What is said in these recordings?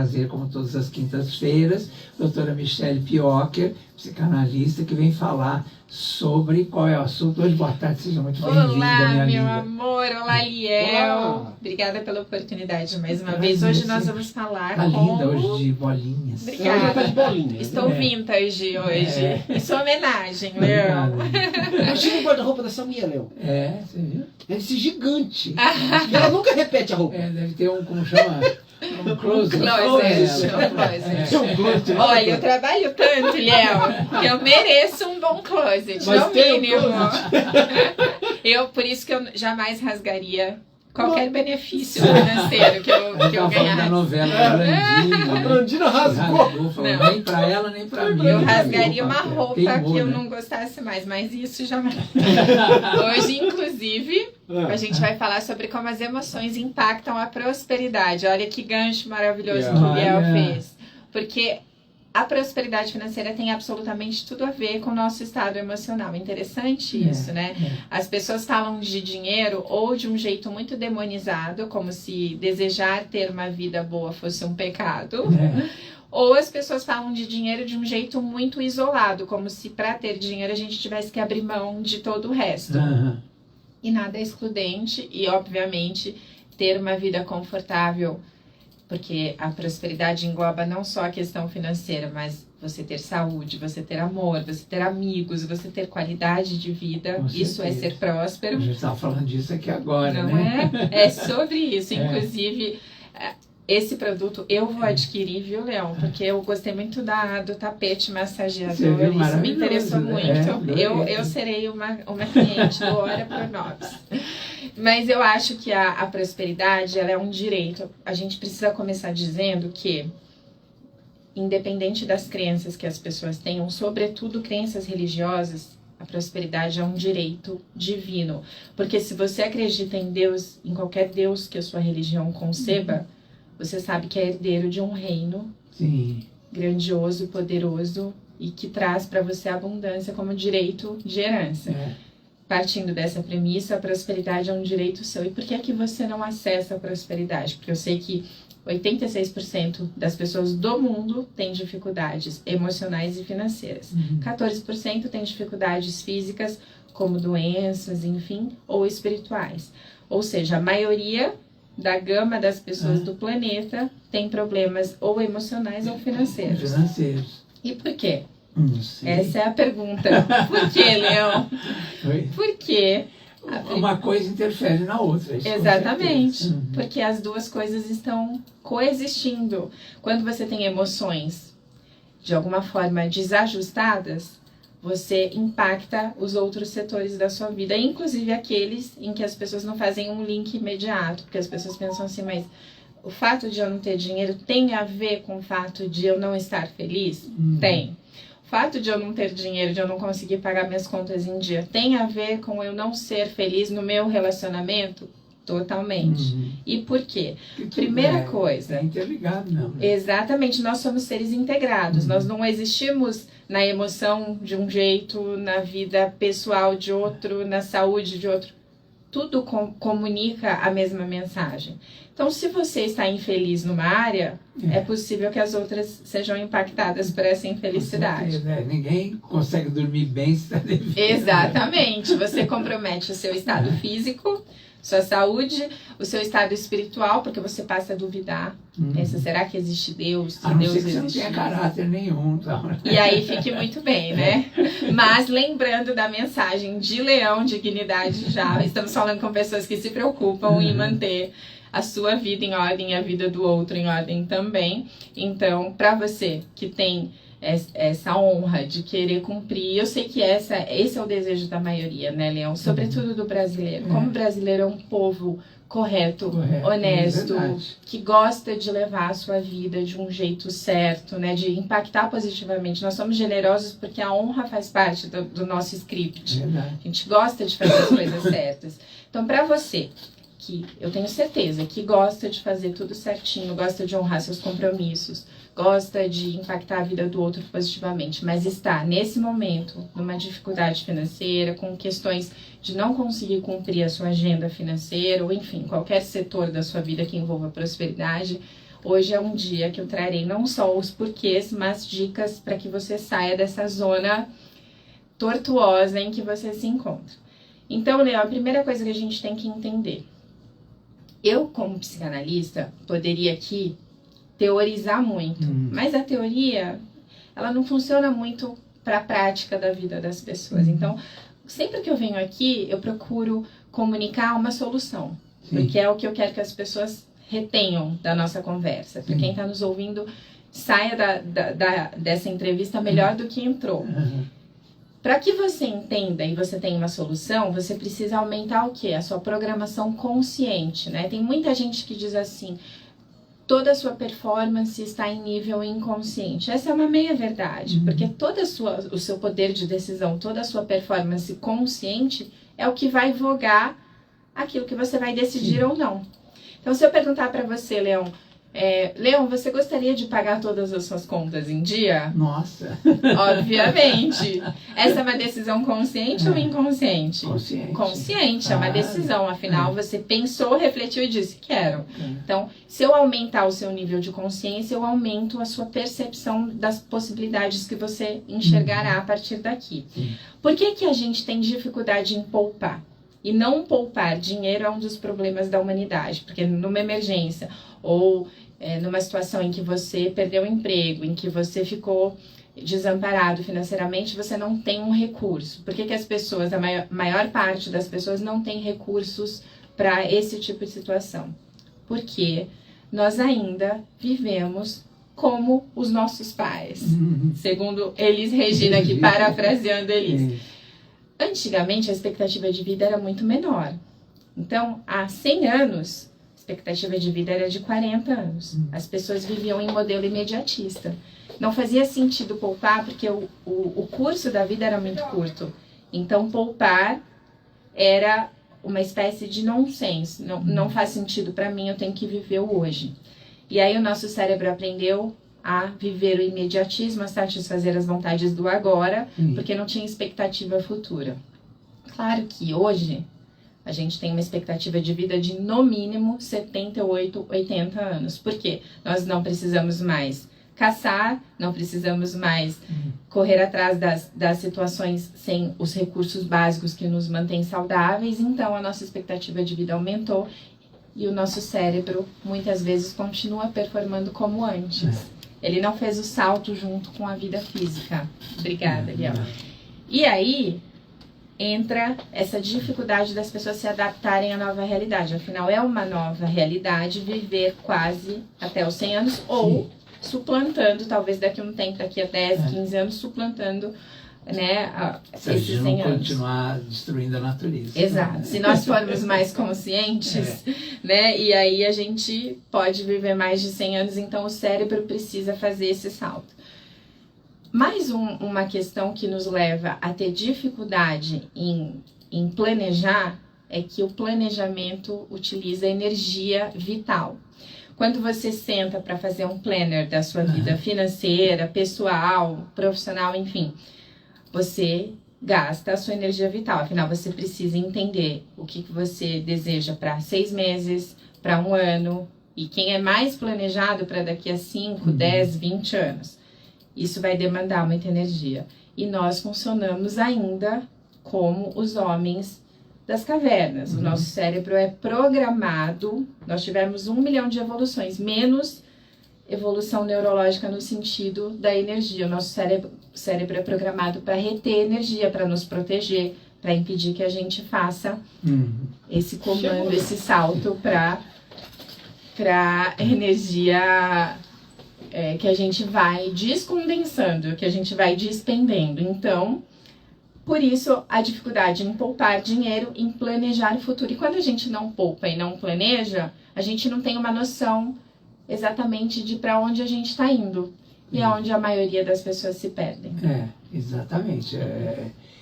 trazer, como todas as quintas-feiras, a doutora Michele Piocher, psicanalista, que vem falar sobre qual é o assunto. Hoje, boa tarde, seja muito bem-vinda, Olá, minha meu amiga. amor, olá, Liel. Olá. Obrigada pela oportunidade mais uma vez. Hoje nós vamos falar Tá com... linda hoje de bolinhas. Obrigada. Tá de bolinha. Estou vintage hoje. Em sua homenagem, Leão. Imagina o guarda-roupa dessa mulher, Léo. É, você viu? Deve ser gigante. E ela nunca repete a roupa. É, deve ter um, como chama? Um closet. Closet. É um closet. Olha, eu trabalho tanto, Liel, que eu mereço um bom closet, Mas no tem um mínimo. Por isso que eu jamais rasgaria qualquer benefício financeiro que eu Tava falando da ganhasse. novela da Brandina, A né? Brandina rasgou. Rasgou, falou, Não. nem pra ela, nem pra mim. Eu Não rasgaria rasgou o uma papel. roupa Queimou, que eu né? não gostasse mais, mas isso jamais. Hoje, inclusive, a gente vai falar sobre como as emoções impactam a prosperidade. Olha que gancho maravilhoso que o Liel Olha. fez. Porque a prosperidade financeira tem absolutamente tudo a ver com o nosso estado emocional. Interessante isso, né? As pessoas falam de dinheiro ou de um jeito muito demonizado, como se desejar ter uma vida boa fosse um pecado. Ou as pessoas falam de dinheiro de um jeito muito isolado, como se para ter dinheiro a gente tivesse que abrir mão de todo o resto. Aham. E nada é excludente, e obviamente ter uma vida confortável, porque a prosperidade engloba não só a questão financeira, mas você ter saúde, você ter amor, você ter amigos, você ter qualidade de vida. Com Isso é certeza. ser próspero. A gente estava falando disso aqui agora, Não né? é? É sobre isso. Inclusive, esse produto eu vou adquirir, viu, Leão? Porque eu gostei muito do tapete massageador. Você viu? Isso me interessou Maravilhoso, muito. né? Eu serei uma cliente do Hora Pronops. Mas eu acho que a prosperidade, ela é um direito. A gente precisa começar dizendo que, independente das crenças que as pessoas tenham, sobretudo crenças religiosas, a prosperidade é um direito divino. Porque se você acredita em Deus, em qualquer Deus que a sua religião conceba, você sabe que é herdeiro de um reino Sim. grandioso, poderoso e que traz para você abundância como direito de herança. Partindo dessa premissa, a prosperidade é um direito seu. E por que é que você não acessa a prosperidade? Porque eu sei que 86% das pessoas do mundo têm dificuldades emocionais e financeiras. 14% têm dificuldades físicas, como doenças, enfim, ou espirituais. Ou seja, a maioria da gama das pessoas do planeta tem problemas ou emocionais ou financeiros. Financeiros. E por quê? Não sei. Essa é a pergunta. Por quê, Leão? Oi? Por quê? Uma coisa interfere na outra. Isso, Exatamente, com certeza. porque as duas coisas estão coexistindo. Quando você tem emoções de alguma forma desajustadas, você impacta os outros setores da sua vida, inclusive aqueles em que as pessoas não fazem um link imediato, porque as pessoas pensam assim, mas o fato de eu não ter dinheiro tem a ver com o fato de eu não estar feliz? Tem. O fato de eu não ter dinheiro, de eu não conseguir pagar minhas contas em dia, tem a ver com eu não ser feliz no meu relacionamento? Totalmente. E por quê? Primeira coisa. É interligado, não. Né? Exatamente, nós somos seres integrados. Nós não existimos na emoção de um jeito, na vida pessoal de outro, na saúde de outro. Tudo comunica a mesma mensagem. Então, se você está infeliz numa área, é possível que as outras sejam impactadas por essa infelicidade. Ninguém consegue dormir bem se está devendo. Exatamente. Você compromete o seu estado físico, sua saúde, o seu estado espiritual, porque você passa a duvidar. Pensa, será que existe Deus? A não Deus ser que existe? você não tenha caráter nenhum. Então. E aí fique muito bem, né? Mas lembrando da mensagem de Leão, dignidade já. Estamos falando com pessoas que se preocupam em manter a sua vida em ordem e a vida do outro em ordem também. Então, para você que tem essa honra de querer cumprir, eu sei que esse é o desejo da maioria, né, Leão? Sobretudo do brasileiro. Como o brasileiro é um povo correto, honesto, que gosta de levar a sua vida de um jeito certo, né, de impactar positivamente. Nós somos generosos porque a honra faz parte do nosso script. A gente gosta de fazer as coisas certas. Então, para você que eu tenho certeza que gosta de fazer tudo certinho, gosta de honrar seus compromissos, gosta de impactar a vida do outro positivamente, mas está, nesse momento, numa dificuldade financeira, com questões de não conseguir cumprir a sua agenda financeira, ou enfim, qualquer setor da sua vida que envolva prosperidade, hoje é um dia que eu trarei não só os porquês, mas dicas para que você saia dessa zona tortuosa em que você se encontra. Então, Leão, a primeira coisa que a gente tem que entender. Eu, como psicanalista, poderia aqui teorizar muito, mas a teoria, ela não funciona muito para a prática da vida das pessoas. Então, sempre que eu venho aqui, eu procuro comunicar uma solução, porque é o que eu quero que as pessoas retenham da nossa conversa. Para quem está nos ouvindo, saia dessa entrevista melhor do que entrou. Para que você entenda e você tenha uma solução, você precisa aumentar o quê? A sua programação consciente, né? Tem muita gente que diz assim, toda a sua performance está em nível inconsciente. Essa é uma meia-verdade, porque todo o seu poder de decisão, toda a sua performance consciente é o que vai vogar aquilo que você vai decidir ou não. Então, se eu perguntar para você, Leão, Leão, você gostaria de pagar todas as suas contas em dia? Nossa! Obviamente. Essa é uma decisão consciente ou inconsciente? Consciente. Consciente, é uma decisão. Afinal, você pensou, refletiu e disse, quero. Então, se eu aumentar o seu nível de consciência, eu aumento a sua percepção das possibilidades que você enxergará a partir daqui. Por que a gente tem dificuldade em poupar? E não poupar dinheiro é um dos problemas da humanidade, porque numa emergência ou numa situação em que você perdeu o emprego, em que você ficou desamparado financeiramente, você não tem um recurso. Por que as pessoas, a maior parte das pessoas não tem recursos para esse tipo de situação? Porque nós ainda vivemos como os nossos pais. Segundo Elis Regina, aqui parafraseando Elis. Antigamente, a expectativa de vida era muito menor. Então, há 100 anos, a expectativa de vida era de 40 anos. As pessoas viviam em modelo imediatista. Não fazia sentido poupar, porque o curso da vida era muito curto. Então, poupar era uma espécie de nonsense. Não faz sentido para mim, eu tenho que viver o hoje. E aí, o nosso cérebro aprendeu a viver o imediatismo, a satisfazer as vontades do agora, porque não tinha expectativa futura. Claro que hoje a gente tem uma expectativa de vida de no mínimo 78, 80 anos. Por quê? Nós não precisamos mais caçar, não precisamos mais correr atrás das situações sem os recursos básicos que nos mantêm saudáveis, então a nossa expectativa de vida aumentou e o nosso cérebro muitas vezes continua performando como antes. Ele não fez o salto junto com a vida física. Obrigada, Liel. E aí entra essa dificuldade das pessoas se adaptarem à nova realidade. Afinal, é uma nova realidade viver quase até os 100 anos ou suplantando, talvez daqui a um tempo, daqui a 10, 15 anos, suplantando, né, se a gente não continuar destruindo a natureza. Exato. Se nós formos mais conscientes, né, e aí a gente pode viver mais de 100 anos, então o cérebro precisa fazer esse salto. Mais uma questão que nos leva a ter dificuldade em planejar é que o planejamento utiliza energia vital. Quando você senta para fazer um planner da sua vida financeira, pessoal, profissional, enfim, você gasta a sua energia vital. Afinal, você precisa entender o que você deseja para 6 meses, para 1 ano, e quem é mais planejado para daqui a 5, 10, 20 anos. Isso vai demandar muita energia. E nós funcionamos ainda como os homens das cavernas. O nosso cérebro é programado, nós tivemos 1 milhão de evoluções, menos evolução neurológica no sentido da energia. O nosso cérebro é programado para reter energia, para nos proteger, para impedir que a gente faça esse comando, esse salto para energia que a gente vai descondensando, que a gente vai despendendo. Então, por isso, a dificuldade em poupar dinheiro, em planejar o futuro. E quando a gente não poupa e não planeja, a gente não tem uma noção exatamente de para onde a gente está indo. E é onde a maioria das pessoas se perdem. Exatamente.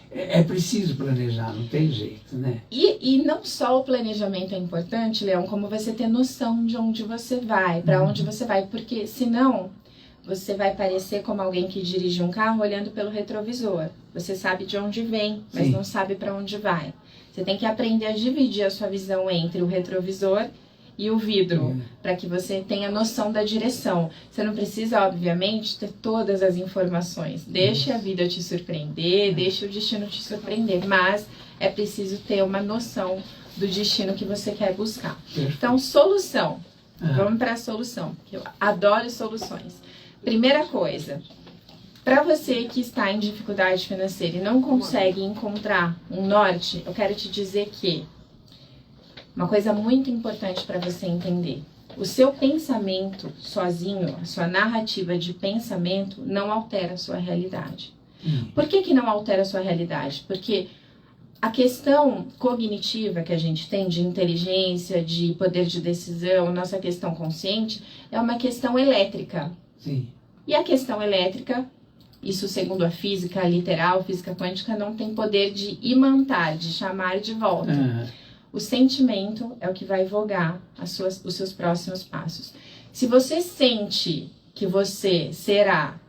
É preciso planejar, não tem jeito, né? E não só o planejamento é importante, Leão, como você ter noção de onde você vai, para onde você vai. Porque senão você vai parecer como alguém que dirige um carro olhando pelo retrovisor. Você sabe de onde vem, mas não sabe para onde vai. Você tem que aprender a dividir a sua visão entre o retrovisor e o vidro, para que você tenha noção da direção. Você não precisa, obviamente, ter todas as informações. Deixe a vida te surpreender, deixe o destino te surpreender, mas é preciso ter uma noção do destino que você quer buscar. Então, solução. Vamos para a solução, porque eu adoro soluções. Primeira coisa, para você que está em dificuldade financeira e não consegue encontrar um norte, eu quero te dizer que uma coisa muito importante para você entender: o seu pensamento sozinho, a sua narrativa de pensamento não altera a sua realidade. Por que não altera a sua realidade? Porque a questão cognitiva que a gente tem de inteligência, de poder de decisão, nossa questão consciente, é uma questão elétrica. Sim. E a questão elétrica, isso segundo a física literal, física quântica, não tem poder de imantar, de chamar de volta. O sentimento é o que vai vogar os seus próximos passos. Se você sente que você será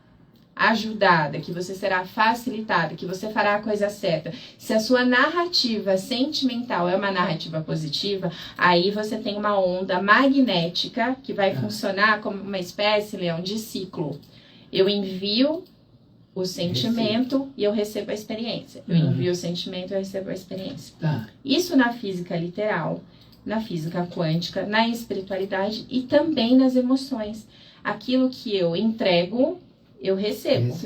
ajudada, que você será facilitada, que você fará a coisa certa, se a sua narrativa sentimental é uma narrativa positiva, aí você tem uma onda magnética que vai funcionar como uma espécie, Leão, de ciclo. Eu envio o sentimento e eu recebo a experiência. Eu envio o sentimento e eu recebo a experiência. Isso na física literal, na física quântica, na espiritualidade e também nas emoções. Aquilo que eu entrego, eu recebo.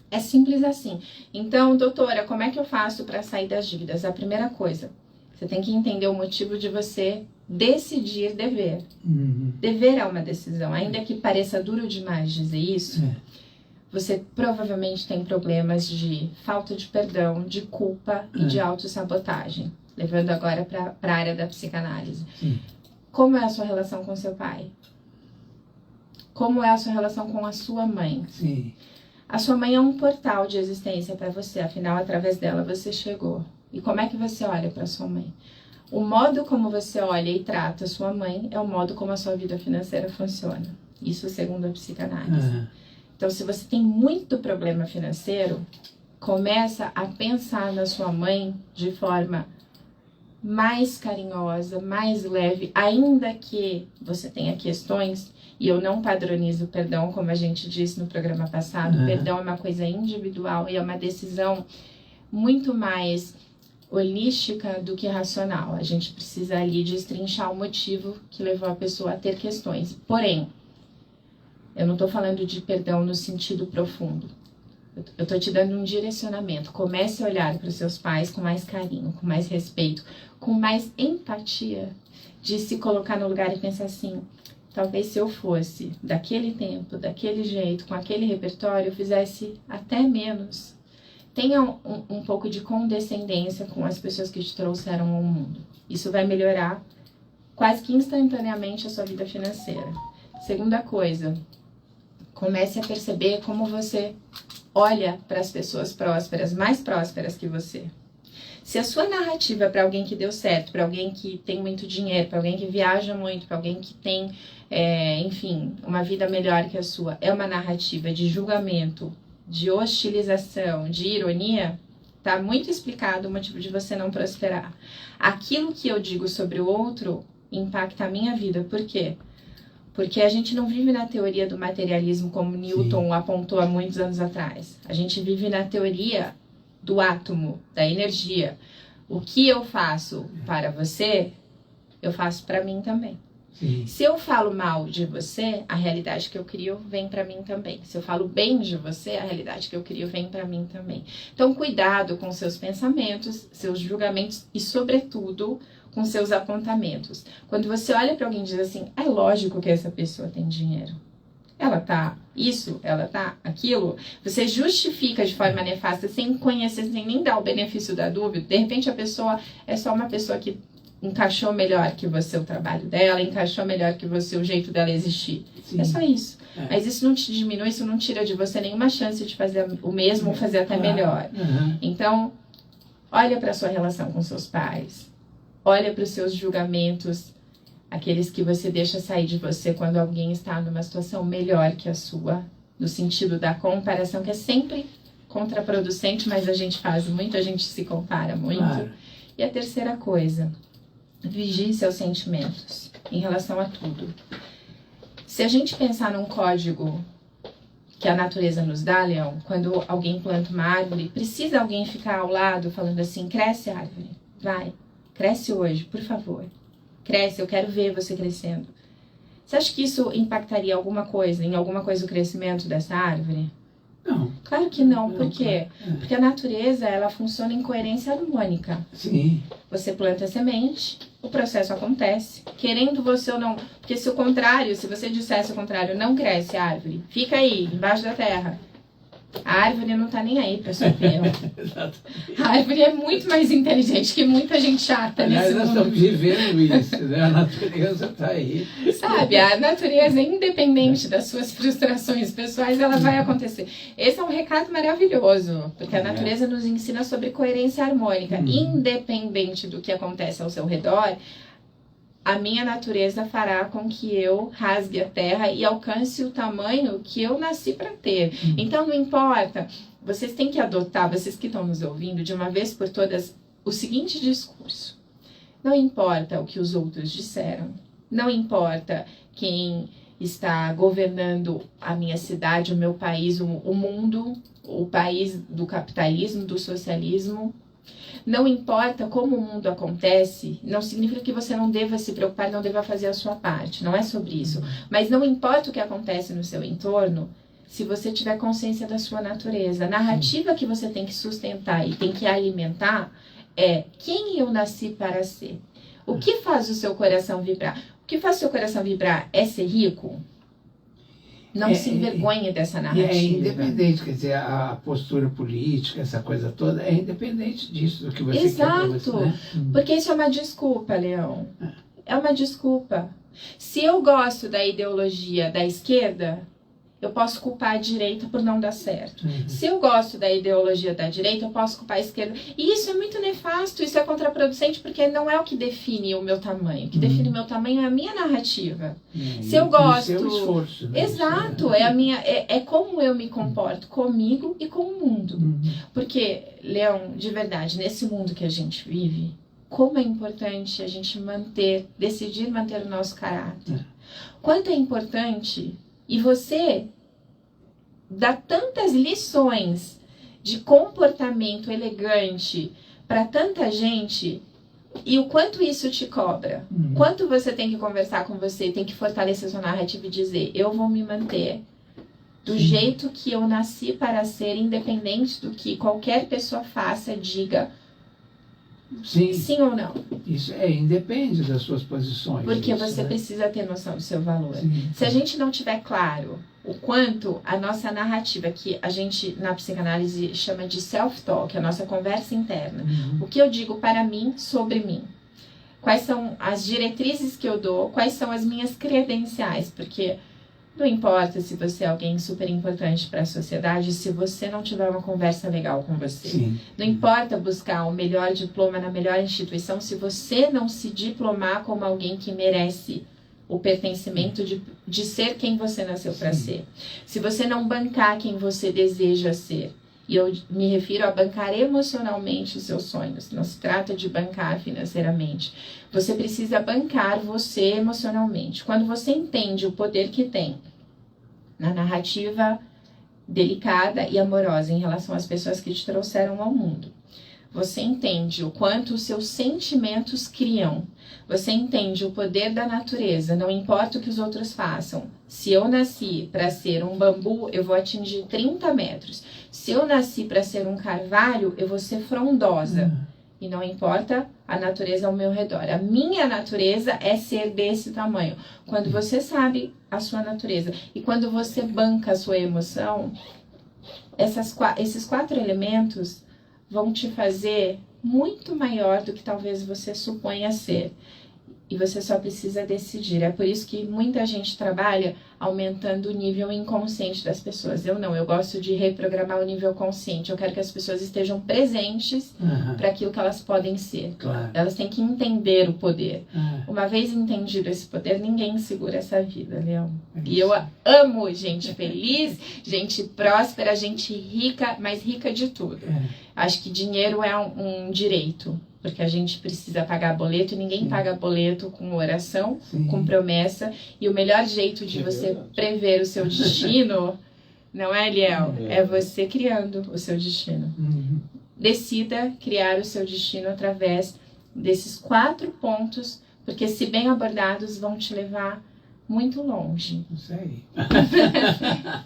É simples assim. Então, doutora, como é que eu faço para sair das dívidas? A primeira coisa, você tem que entender o motivo de você decidir dever. Dever é uma decisão. Ainda que pareça duro demais dizer isso, você provavelmente tem problemas de falta de perdão, de culpa e de autossabotagem. Levando agora para a área da psicanálise. Como é a sua relação com seu pai? Como é a sua relação com a sua mãe? A sua mãe é um portal de existência para você, afinal, através dela você chegou. E como é que você olha para sua mãe? O modo como você olha e trata a sua mãe é o modo como a sua vida financeira funciona. Isso segundo a psicanálise. Então, se você tem muito problema financeiro, começa a pensar na sua mãe de forma mais carinhosa, mais leve, ainda que você tenha questões, e eu não padronizo o perdão, como a gente disse no programa passado, o perdão é uma coisa individual e é uma decisão muito mais holística do que racional. A gente precisa ali destrinchar o motivo que levou a pessoa a ter questões. Porém, eu não estou falando de perdão no sentido profundo. Eu estou te dando um direcionamento. Comece a olhar para os seus pais com mais carinho, com mais respeito, com mais empatia, de se colocar no lugar e pensar assim: talvez se eu fosse daquele tempo, daquele jeito, com aquele repertório, eu fizesse até menos. Tenha um pouco de condescendência com as pessoas que te trouxeram ao mundo. Isso vai melhorar quase que instantaneamente a sua vida financeira. Segunda coisa, comece a perceber como você olha para as pessoas prósperas, mais prósperas que você. Se a sua narrativa para alguém que deu certo, para alguém que tem muito dinheiro, para alguém que viaja muito, para alguém que tem, enfim, uma vida melhor que a sua, é uma narrativa de julgamento, de hostilização, de ironia, tá muito explicado o motivo de você não prosperar. Aquilo que eu digo sobre o outro impacta a minha vida. Por quê? Porque a gente não vive na teoria do materialismo como Newton apontou há muitos anos atrás. A gente vive na teoria do átomo, da energia. O que eu faço para você, eu faço para mim também. Se eu falo mal de você, a realidade que eu crio vem para mim também. Se eu falo bem de você, a realidade que eu crio vem para mim também. Então, cuidado com seus pensamentos, seus julgamentos e, sobretudo, com seus apontamentos. Quando você olha para alguém e diz assim: é lógico que essa pessoa tem dinheiro. Ela tá isso, ela tá aquilo. Você justifica de forma nefasta, sem conhecer, sem nem dar o benefício da dúvida. De repente, a pessoa é só uma pessoa que encaixou melhor que você o trabalho dela, encaixou melhor que você o jeito dela existir. É só isso. Mas isso não te diminui, isso não tira de você nenhuma chance de fazer o mesmo ou fazer até melhor. Então, olha para a sua relação com seus pais. Olha para os seus julgamentos, aqueles que você deixa sair de você quando alguém está numa situação melhor que a sua, no sentido da comparação, que é sempre contraproducente, mas a gente faz muito, a gente se compara muito. E a terceira coisa, vigie seus sentimentos. em relação a tudo. Se a gente pensar num código que a natureza nos dá, Leão, quando alguém planta uma árvore, precisa alguém ficar ao lado falando assim, cresce árvore, vai, cresce hoje, por favor. Cresce, eu quero ver você crescendo. Você acha que isso impactaria em alguma coisa o crescimento dessa árvore? Não. Claro que não. Por quê? Porque a natureza, ela funciona em coerência harmônica. Sim. Você planta a semente, o processo acontece, querendo você ou não. Porque se você dissesse o contrário, não cresce a árvore, fica aí, embaixo da terra. A árvore não tá nem aí pra sua opinião. A árvore é muito mais inteligente que muita gente chata nesse mundo. Nós estamos vivendo isso, né? A natureza tá aí. Sabe, a natureza, independente das suas frustrações pessoais, ela vai acontecer. Esse é um recado maravilhoso, porque a natureza nos ensina sobre coerência harmônica. Independente do que acontece ao seu redor, a minha natureza fará com que eu rasgue a terra e alcance o tamanho que eu nasci para ter. Então, não importa. Vocês têm que adotar, vocês que estão nos ouvindo, de uma vez por todas, o seguinte discurso. Não importa o que os outros disseram. Não importa quem está governando a minha cidade, o meu país, o mundo, o país do capitalismo, do socialismo. Não importa como o mundo acontece, não significa que você não deva se preocupar, não deva fazer a sua parte, não é sobre isso. Mas não importa o que acontece no seu entorno, se você tiver consciência da sua natureza. A narrativa que você tem que sustentar e tem que alimentar é quem eu nasci para ser. O que faz o seu coração vibrar? O que faz o seu coração vibrar é ser rico? Não se envergonhe dessa narrativa. É independente, quer dizer, a postura política, essa coisa toda, é independente disso, do que você Exato, quer. Exato, né? Porque isso é uma desculpa, Leão. É uma desculpa. Se eu gosto da ideologia da esquerda, eu posso culpar a direita por não dar certo. Se eu gosto da ideologia da direita, eu posso culpar a esquerda. E isso é muito nefasto, isso é contraproducente, porque não é o que define o meu tamanho. O que define o meu tamanho é a minha narrativa. Se eu gosto... Seu esforço, né? Exato, é como eu me comporto comigo e com o mundo. Porque, Leão, de verdade, nesse mundo que a gente vive, como é importante a gente decidir manter o nosso caráter. Quanto é importante... E você dá tantas lições de comportamento elegante para tanta gente, e o quanto isso te cobra. Quanto você tem que conversar com você, tem que fortalecer sua narrativa e dizer, eu vou me manter do jeito que eu nasci para ser, independente do que qualquer pessoa faça, diga sim ou não. Isso independe das suas posições. Porque isso, você precisa ter noção do seu valor. Sim. Se a gente não tiver claro o quanto a nossa narrativa, que a gente na psicanálise chama de self-talk, a nossa conversa interna, o que eu digo para mim sobre mim, quais são as diretrizes que eu dou, quais são as minhas credenciais, porque não importa se você é alguém super importante para a sociedade, se você não tiver uma conversa legal com você. Sim. Não importa buscar o melhor diploma na melhor instituição, se você não se diplomar como alguém que merece o pertencimento de ser quem você nasceu para ser. Se você não bancar quem você deseja ser. E eu me refiro a bancar emocionalmente os seus sonhos. Não se trata de bancar financeiramente. Você precisa bancar você emocionalmente. Quando você entende o poder que tem na narrativa delicada e amorosa em relação às pessoas que te trouxeram ao mundo, você entende o quanto os seus sentimentos criam. Você entende o poder da natureza, não importa o que os outros façam. Se eu nasci para ser um bambu, eu vou atingir 30 metros. Se eu nasci para ser um carvalho, eu vou ser frondosa. E não importa a natureza ao meu redor. A minha natureza é ser desse tamanho. Quando você sabe a sua natureza e quando você banca a sua emoção, esses 4 elementos vão te fazer muito maior do que talvez você suponha ser. E você só precisa decidir. É por isso que muita gente trabalha aumentando o nível inconsciente das pessoas. Eu não, eu gosto de reprogramar o nível consciente. Eu quero que as pessoas estejam presentes para aquilo que elas podem ser. Claro. Elas têm que entender o poder. Uma vez entendido esse poder, ninguém segura essa vida, Leão. E eu amo gente feliz, gente próspera, gente rica, mas rica de tudo. Acho que dinheiro é um direito. porque a gente precisa pagar boleto e ninguém paga boleto com oração, Sim. com promessa. E o melhor jeito de você prever o seu destino, não é, Liel? É você criando o seu destino. Decida criar o seu destino através desses 4 pontos, porque se bem abordados vão te levar muito longe. Isso aí.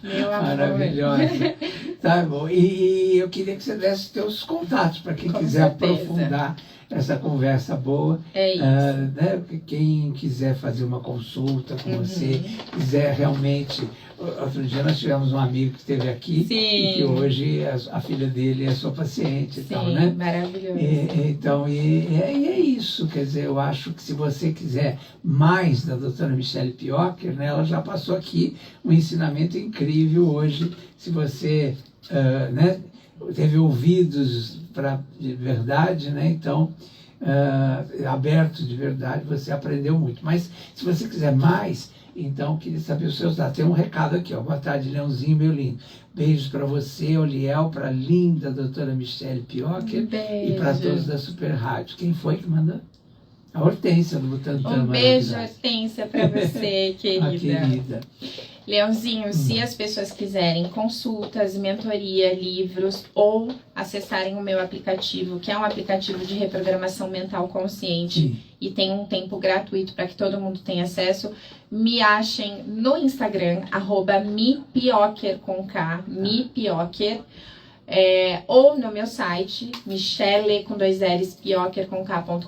Meu amor. Maravilhosa. Tá bom. E eu queria que você desse teus contatos para quem Com quiser certeza. aprofundar essa conversa boa. É isso. Né? Quem quiser fazer uma consulta com você, quiser realmente... Outro dia nós tivemos um amigo que esteve aqui Sim. e que hoje a filha dele é sua paciente e Sim, tal, né? maravilhoso. Então, é isso. Quer dizer, eu acho que se você quiser mais da doutora Michele Piocher, né, ela já passou aqui um ensinamento incrível hoje. Se você né, teve ouvidos de verdade, né, então, abertos de verdade, você aprendeu muito. Mas se você quiser mais... Então, queria saber os seus dados. Tem um recado aqui, ó. Boa tarde, Leãozinho, meu lindo. Beijos para você, Oliel, para a linda doutora Michele Piocher e para todos da Super Rádio. Quem foi que mandou? A Hortência do Butantã. Um beijo, Hortência, para você, querida. A querida. Leãozinho, se as pessoas quiserem consultas, mentoria, livros ou acessarem o meu aplicativo, que é um aplicativo de reprogramação mental consciente, Sim. e tem um tempo gratuito para que todo mundo tenha acesso, me achem no Instagram, @mipiocher com K, mipiocher, ou no meu site, michele com 2 L's, piocher.com.br.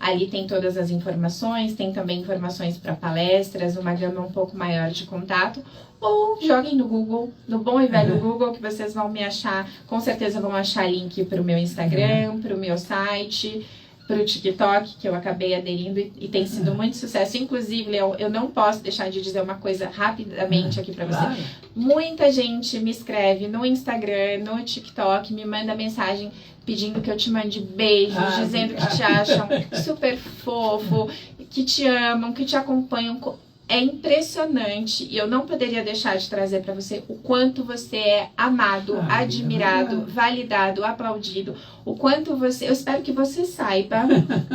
Ali tem todas as informações, tem também informações para palestras, uma gama um pouco maior de contato. Ou joguem no Google, no bom e velho Google, que vocês vão me achar, com certeza vão achar link para o meu Instagram, para o meu site, para o TikTok, que eu acabei aderindo e tem sido muito sucesso. Inclusive, eu não posso deixar de dizer uma coisa rapidamente aqui para você. Claro. Muita gente me escreve no Instagram, no TikTok, me manda mensagem pedindo que eu te mande beijos, dizendo que te acham super fofo, que te amam, que te acompanham. É impressionante e eu não poderia deixar de trazer para você o quanto você é amado, admirado, validado, aplaudido, o quanto você... Eu espero que você saiba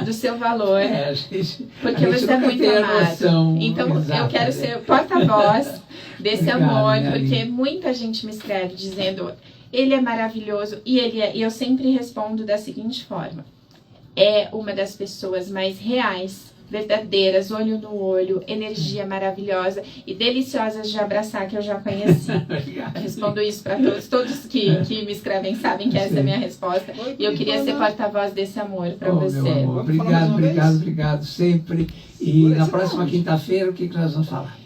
do seu valor, porque você é muito amado. Então eu quero ser porta-voz desse amor, porque muita gente me escreve dizendo... Ele é maravilhoso e eu sempre respondo da seguinte forma: é uma das pessoas mais reais, verdadeiras, olho no olho, energia maravilhosa e deliciosas de abraçar que eu já conheci. Eu respondo isso para todos que me escrevem sabem que essa é a minha resposta. E eu queria ser porta-voz desse amor para você. Meu amor. Obrigado sempre. E na próxima quinta-feira, o que nós vamos falar?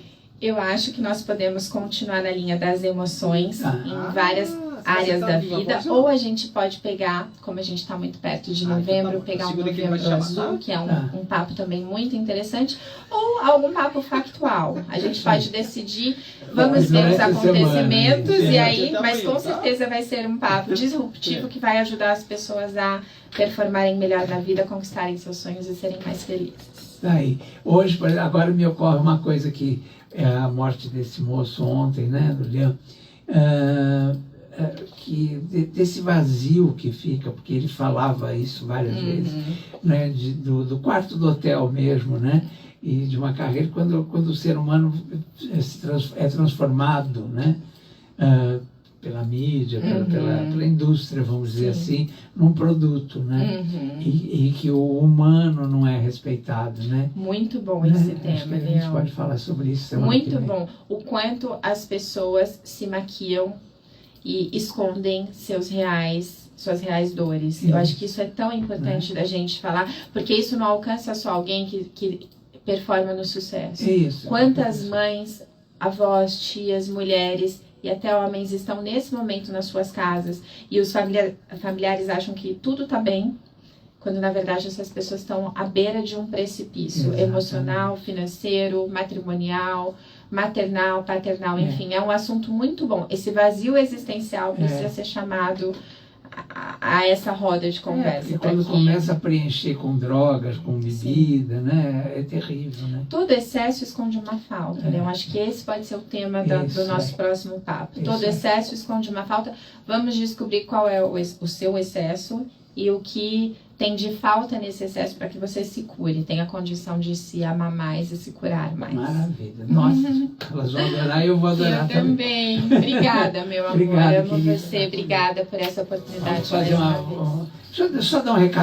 Eu acho que nós podemos continuar na linha das emoções em várias áreas da vida, ou a gente pode pegar, como a gente está muito perto de novembro, pegar um Novembro Azul, que é um papo também muito interessante, ou algum papo factual. A gente pode decidir, vamos ver os acontecimentos, e aí, mas com certeza vai ser um papo disruptivo que vai ajudar as pessoas a performarem melhor na vida, conquistarem seus sonhos e serem mais felizes. Aí, hoje, agora me ocorre uma coisa que é a morte desse moço ontem, né, do Leão, desse vazio que fica, porque ele falava isso várias vezes, né, do quarto do hotel mesmo, né, e de uma carreira quando o ser humano é transformado, né, pela mídia, pela indústria, vamos dizer assim, num produto, né, e que o humano não é respeitado, né. Muito bom esse tema, A gente pode falar sobre isso. Muito bom. O quanto as pessoas se maquiam e escondem suas reais dores. Eu acho que isso é tão importante da gente falar, porque isso não alcança só alguém que performa no sucesso. Isso. Quantas mães, avós, tias, mulheres e até homens estão nesse momento nas suas casas e os familiares acham que tudo está bem, quando na verdade essas pessoas estão à beira de um precipício emocional, financeiro, matrimonial, maternal, paternal, enfim, é um assunto muito bom. Esse vazio existencial precisa ser chamado a essa roda de conversa. E quando começa a preencher com drogas, com bebida, né, é terrível, né? Todo excesso esconde uma falta, né? Eu acho que esse pode ser o tema do nosso próximo papo. Todo excesso esconde uma falta. Vamos descobrir qual é o seu excesso e o que tem de falta nesse excesso para que você se cure, tenha condição de se amar mais e se curar mais. Maravilha. Nossa, elas vão adorar e eu vou adorar Eu também. Obrigada, meu amor. Obrigado, Amo querida. você. Obrigada por essa oportunidade. Vamos fazer mais uma vez. Deixa eu só dar um recado.